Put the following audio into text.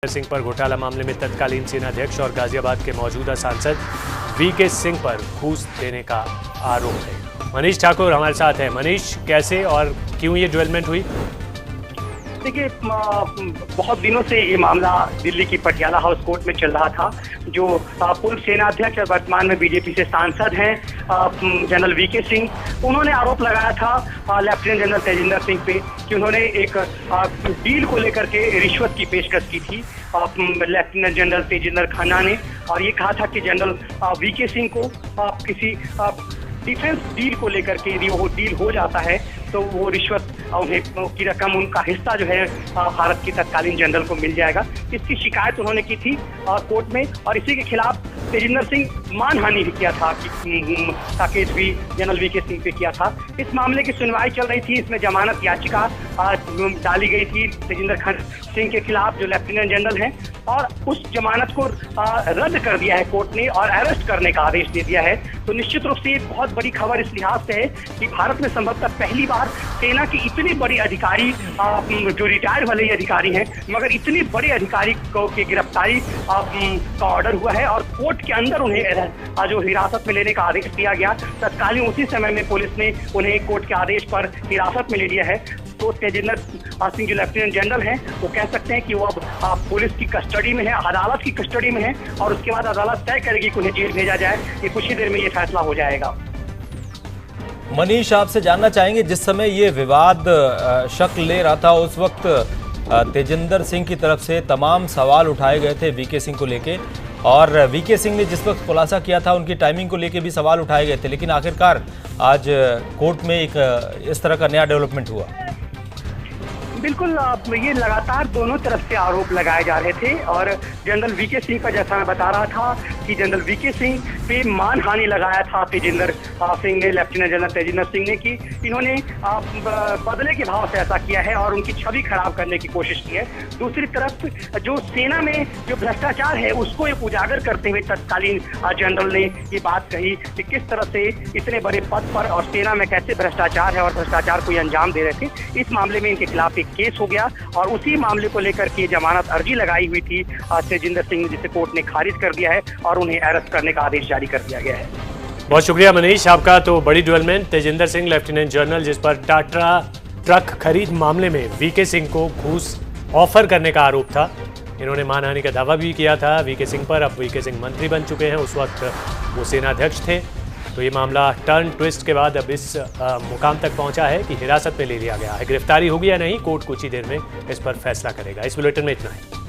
सिंह पर घोटाला मामले में तत्कालीन सेनाध्यक्ष और गाजियाबाद के मौजूदा सांसद वीके सिंह पर घूस देने का आरोप है। मनीष ठाकुर हमारे साथ है। मनीष, कैसे और क्यों ये ज्वेलमेंट हुई? देखिए, बहुत दिनों से ये मामला दिल्ली की पटियाला हाउस कोर्ट में चल रहा था। जो पूर्व सेनाध्यक्ष और वर्तमान में बीजेपी से सांसद हैं जनरल वीके सिंह, उन्होंने आरोप लगाया था लेफ्टिनेंट जनरल तेजिंदर सिंह पे कि उन्होंने एक डील को लेकर के रिश्वत की पेशकश की थी लेफ्टिनेंट जनरल तेजिंदर खन्ना ने, और ये कहा था कि जनरल वीके सिंह को किसी डिफेंस डील को लेकर के यदि वो डील हो जाता है तो वो रिश्वत उन्हें की रकम, उनका हिस्सा जो है भारत की तत्कालीन जनरल को मिल जाएगा। इसकी शिकायत उन्होंने की थी कोर्ट में, और इसी के खिलाफ तेजिंदर सिंह मानहानि भी किया था का केस भी जनरल वीके सिंह पे किया था। इस मामले की सुनवाई चल रही थी। इसमें जमानत याचिका डाली गई थी तेजिंदर सिंह के खिलाफ जो लेफ्टिनेंट जनरल हैं, और उस जमानत को रद्द कर दिया है कोर्ट ने और अरेस्ट करने का आदेश दे दिया है। तो निश्चित रूप से एक बहुत बड़ी खबर इस लिहाज से है कि भारत में संभवतः पहली बार सेना के इतने बड़े अधिकारी जो रिटायर वाले अधिकारी हैं, मगर इतने बड़े अधिकारी की गिरफ्तारी का ऑर्डर हुआ है और कोर्ट के अंदर उन्हें जो हिरासत में लेने का आदेश दिया गया। तत्कालीन उसी समय में पुलिस ने उन्हें कोर्ट के आदेश पर हिरासत में ले लिया है। तो तेजिंदर सिंह जो लेफ्टिनेंट जनरल हैं, वो कह सकते हैं कि वो अब पुलिस की कस्टडी में है, अदालत की कस्टडी में है, और उसके बाद अदालत तय करेगी कि उन्हें जेल भेजा जाए। ये कुछ ही देर में ये फैसला हो जाएगा। मनीष, आपसे जानना चाहेंगे, जिस समय ये विवाद शक्ल ले रहा था उस वक्त तेजिंदर सिंह की तरफ से तमाम सवाल उठाए गए थे वीके सिंह को लेके, और वीके सिंह ने जिस वक्त खुलासा किया था उनकी टाइमिंग को लेके भी सवाल उठाए गए थे, लेकिन आखिरकार आज कोर्ट में एक इस तरह का नया डेवलपमेंट हुआ। बिल्कुल, ये लगातार दोनों तरफ से आरोप लगाए जा रहे थे, और जनरल वीके सिंह का जैसा मैं बता रहा था कि जनरल वीके सिंह पे मानहानि लगाया था तेजिंदर सिंह ने, लेफ्टिनेंट जनरल तेजिंदर सिंह ने, कि इन्होंने बदले के भाव से ऐसा किया है और उनकी छवि खराब करने की कोशिश की है। दूसरी तरफ जो सेना में जो भ्रष्टाचार है उसको एक उजागर करते हुए तत्कालीन जनरल ने ये बात कही कि किस तरह से इतने बड़े पद पर और सेना में कैसे भ्रष्टाचार है और भ्रष्टाचार को अंजाम दे रहे थे। इस मामले में इनके खिलाफ केस हो गया और उसी मामले को लेकर के जमानत अर्जी लगाई हुई थी तेजिंदर सिंह ने, जिसे कोर्ट ने खारिज कर दिया है और उन्हें अरेस्ट करने का आदेश जारी कर दिया गया है। बहुत शुक्रिया मनीष आपका। तो बड़ी development, Tejinder Singh lieutenant general जिस पर टाटा ट्रक खरीद मामले में वीके सिंह को घूस ऑफर करने का आरोप था, इन्होंने मानहानि का दावा भी किया था वीके सिंह पर। अब वीके सिंह मंत्री बन चुके हैं, उस वक्त वो सेनाध्यक्ष थे। तो ये मामला टर्न ट्विस्ट के बाद अब इस मुकाम तक पहुंचा है कि हिरासत में ले लिया गया है। गिरफ्तारी होगी या नहीं, कोर्ट कुछ ही देर में इस पर फैसला करेगा। इस बुलेटिन में इतना ही।